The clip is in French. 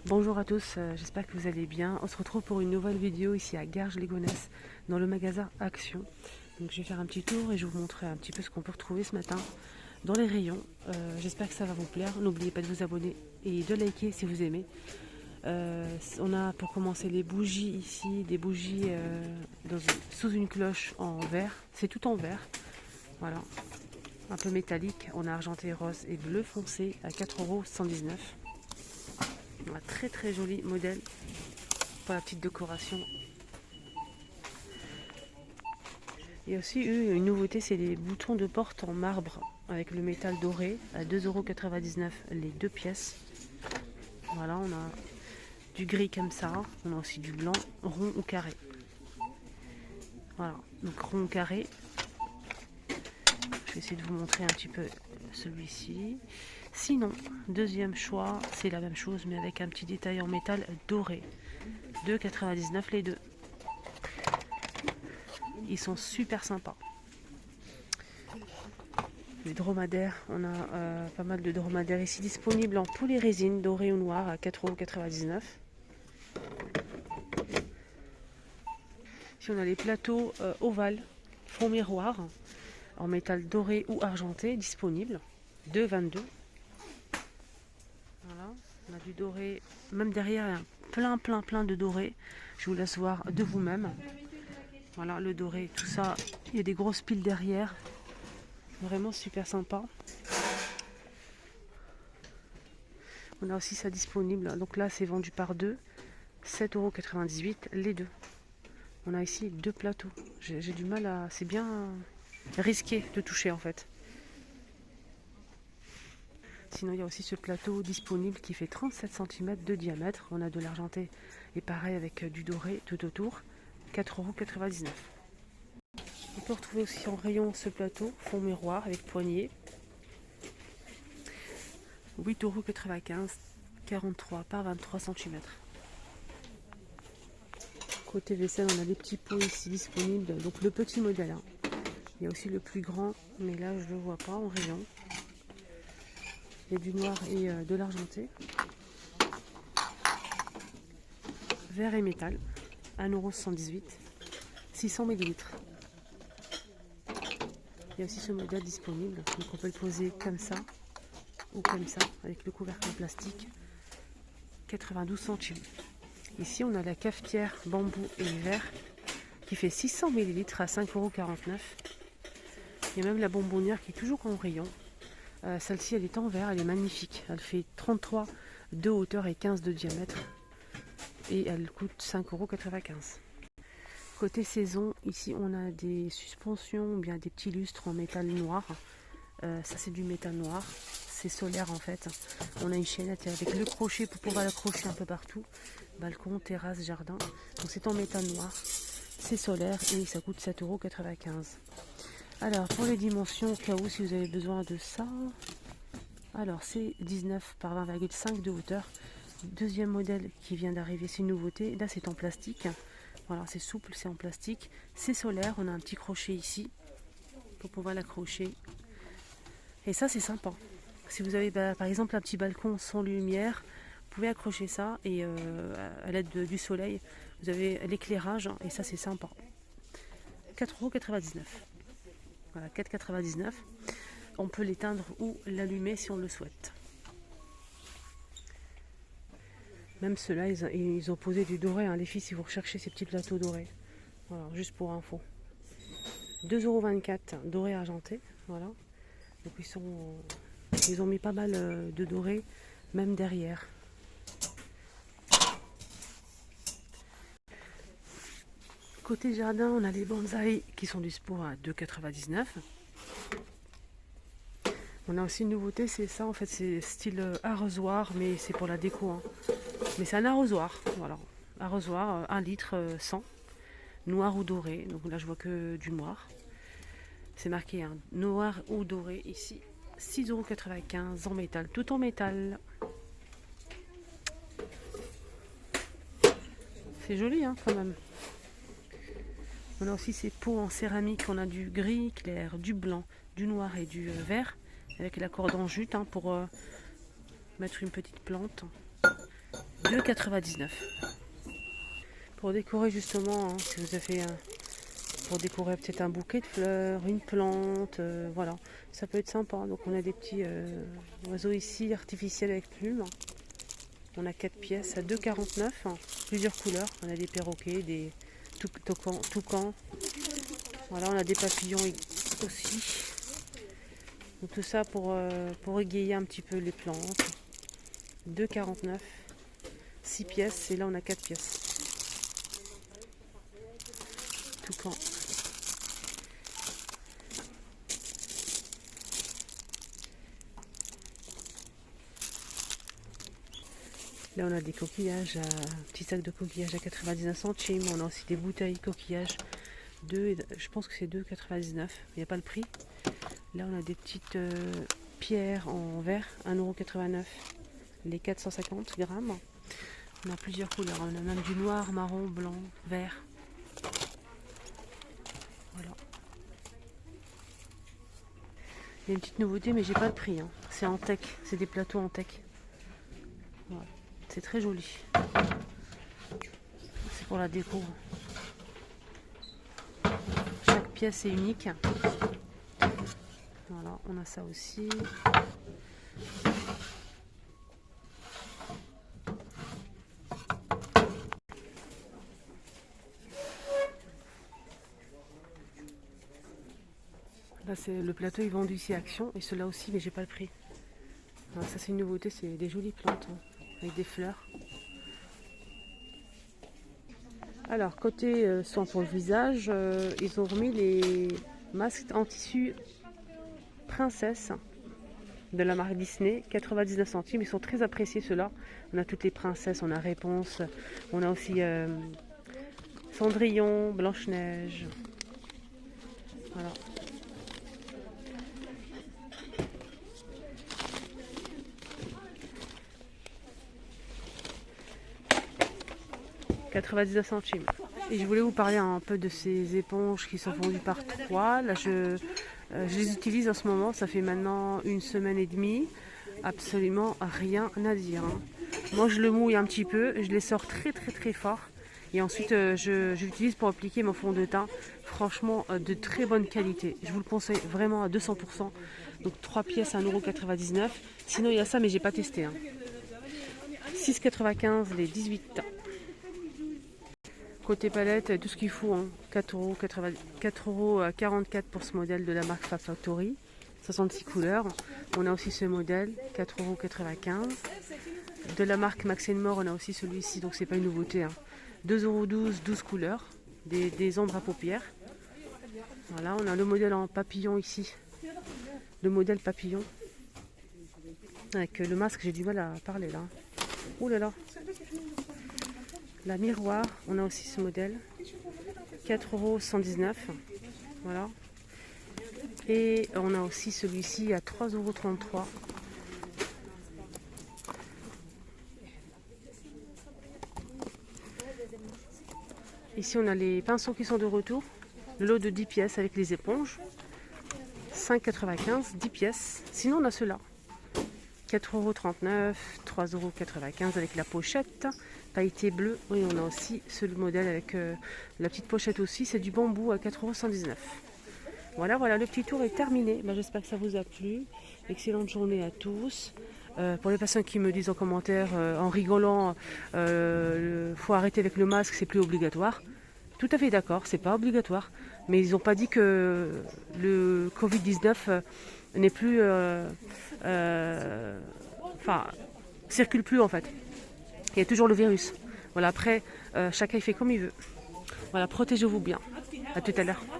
Bonjour à tous, j'espère que vous allez bien. On se retrouve pour une nouvelle vidéo ici à Garges-les-Gonesse dans le magasin Action. Donc je vais faire un petit tour et je vais vous montrer un petit peu ce qu'on peut retrouver ce matin dans les rayons. J'espère que ça va vous plaire. N'oubliez pas de vous abonner et de liker si vous aimez. On a pour commencer les bougies ici, des bougies sous une cloche en verre. C'est tout en verre. Voilà, un peu métallique. On a argenté, rose et bleu foncé à 4,119 €. Un très très joli modèle pour la petite décoration. Il y a aussi eu une nouveauté, c'est les boutons de porte en marbre avec le métal doré à 2,99 € les deux pièces. Voilà, on a du gris comme ça, on a aussi du blanc, rond ou carré. Voilà, donc rond ou carré. Je vais essayer de vous montrer un petit peu celui-ci. Sinon, deuxième choix, c'est la même chose mais avec un petit détail en métal doré. 2,99 € les deux. Ils sont super sympas. Les dromadaires, on a pas mal de dromadaires ici disponibles en tous les résines, dorées ou noires à 4,99 €. Ici on a les plateaux ovales, fond miroir, en métal doré ou argenté, disponibles. 2,22 €. Voilà, on a du doré, même derrière il y a plein de doré. Je vous laisse voir de vous-même. Voilà le doré, tout ça, il y a des grosses piles derrière. Vraiment super sympa. On a aussi ça disponible. Donc là c'est vendu par deux. 7,98 € les deux. On a ici deux plateaux. J'ai du mal à... C'est bien risqué de toucher en fait. Sinon il y a aussi ce plateau disponible qui fait 37 cm de diamètre. On a de l'argenté et pareil avec du doré tout autour. 4,99 €. On peut retrouver aussi en rayon ce plateau fond miroir avec poignée. 8,95 €, 43 par 23 cm. Côté vaisselle, on a des petits pots ici disponibles. Donc le petit modèle. Hein. Il y a aussi le plus grand, mais là je ne le vois pas en rayon. Il y a du noir et de l'argenté. Verre et métal. 1,78 €, 600 ml. Il y a aussi ce modèle disponible. Donc on peut le poser comme ça ou comme ça, avec le couvercle en plastique. 92 centimes. Ici on a la cafetière bambou et verre qui fait 600 ml à 5,49 €. Il y a même la bonbonnière qui est toujours en rayon. Celle-ci elle est en verre, elle est magnifique. Elle fait 33 de hauteur et 15 de diamètre. Et elle coûte 5,95 €. Côté saison, ici on a des suspensions, ou bien des petits lustres en métal noir. Ça c'est du métal noir. C'est solaire en fait. On a une chaînette avec le crochet pour pouvoir l'accrocher un peu partout. Balcon, terrasse, jardin. Donc c'est en métal noir. C'est solaire et ça coûte 7,95 €. Alors pour les dimensions, au cas où si vous avez besoin de ça. Alors c'est 19 par 20,5 de hauteur. Deuxième modèle qui vient d'arriver, c'est une nouveauté. Là c'est en plastique. Voilà, c'est souple, c'est en plastique. C'est solaire, on a un petit crochet ici pour pouvoir l'accrocher. Et ça c'est sympa. Si vous avez par exemple un petit balcon sans lumière, vous pouvez accrocher ça et à l'aide du soleil, vous avez l'éclairage et ça c'est sympa. 4,99 €. Voilà, 4,99 €. On peut l'éteindre ou l'allumer si on le souhaite. Même ceux-là, ils ont posé du doré. Hein. Les filles, si vous recherchez ces petits plateaux dorés. Voilà, juste pour info. 2,24 € doré argenté. Voilà. Donc ils ont mis pas mal de doré, même derrière. Côté jardin, on a les bonsaïs qui sont dispo à 2,99 €. On a aussi une nouveauté, c'est ça en fait, c'est style arrosoir, mais c'est pour la déco. Hein. Mais c'est un arrosoir, voilà. Arrosoir, 1 litre 100, noir ou doré. Donc là je vois que du noir. C'est marqué hein, noir ou doré ici. 6,95 € en métal, tout en métal. C'est joli hein, quand même. On a aussi ces pots en céramique, on a du gris clair, du blanc, du noir et du vert, avec la corde en jute hein, pour mettre une petite plante. 2,99 €. Pour décorer justement, hein, si vous avez pour décorer peut-être un bouquet de fleurs, une plante, voilà, ça peut être sympa. Donc on a des petits oiseaux ici artificiels avec plumes. On a 4 pièces à 2,49 €, hein, plusieurs couleurs. On a des perroquets, des toucans. Voilà, on a des papillons aussi. Donc tout ça pour égayer un petit peu les plantes. 2,49 €, 6 pièces, et là on a 4 pièces. Toucan. Là on a des coquillages, un petit sac de coquillages à 99 centimes. On a aussi des bouteilles coquillages. Je pense que c'est 2,99 €. Il n'y a pas le prix. Là on a des petites pierres en verre, 1,89 €, les 450 grammes. On a plusieurs couleurs. On a même du noir, marron, blanc, vert. Voilà. Il y a une petite nouveauté, mais j'ai pas le prix, hein. C'est en teck, c'est des plateaux en teck. Voilà. C'est très joli. C'est pour la déco. Chaque pièce est unique. Voilà, on a ça aussi. Là, c'est le plateau est vendu ici à Action, et ceux-là aussi, mais j'ai pas le prix. Alors, ça, c'est une nouveauté, c'est des jolies plantes, hein, avec des fleurs. Alors, côté soins pour le visage, ils ont remis les masques en tissu princesse de la marque Disney, 99 centimes. Ils sont très appréciés, ceux-là. On a toutes les princesses, on a Réponse, on a aussi Cendrillon, Blanche-Neige. Voilà. « 99 centimes. Et je voulais vous parler un peu de ces éponges qui sont vendues par 3. Là, je les utilise en ce moment. Ça fait maintenant 1 semaine et demie. Absolument rien à dire, hein. Moi, je le mouille un petit peu. Je les sors très très très fort. Et ensuite, je l'utilise pour appliquer mon fond de teint. Franchement, de très bonne qualité. Je vous le conseille vraiment à 200%. Donc 3 pièces à 1,99 €. Sinon, il y a ça, mais j'ai pas testé, hein. 6,95 € les 18. Côté palette, tout ce qu'il faut, hein. 4,44 € pour ce modèle de la marque Factory, 66 couleurs. On a aussi ce modèle, 4,95 €. De la marque Max & More, on a aussi celui-ci, donc c'est pas une nouveauté, hein. 2,12 €, 12 couleurs, des ombres à paupières. Voilà, on a le modèle en papillon ici, le modèle papillon. Avec le masque, j'ai du mal à parler là. Ouh là là. La miroir, on a aussi ce modèle, 4,119 €. Voilà. Et on a aussi celui-ci à 3,33 €. Ici, on a les pinceaux qui sont de retour. Le lot de 10 pièces avec les éponges. 5,95 €, 10 pièces. Sinon, on a ceux-là. 4,39 €, 3,95 € avec la pochette. Pailleté bleu. Oui, on a aussi ce modèle avec la petite pochette aussi. C'est du bambou à 4,119 €. Voilà, le petit tour est terminé. J'espère que ça vous a plu. Excellente journée à tous. Pour les personnes qui me disent en commentaire, en rigolant, faut arrêter avec le masque, c'est plus obligatoire. Tout à fait d'accord, c'est pas obligatoire. Mais ils n'ont pas dit que le Covid-19 n'est plus... circule plus en fait. Il y a toujours le virus. Voilà, après, chacun il fait comme il veut. Voilà, protégez-vous bien. À tout à l'heure.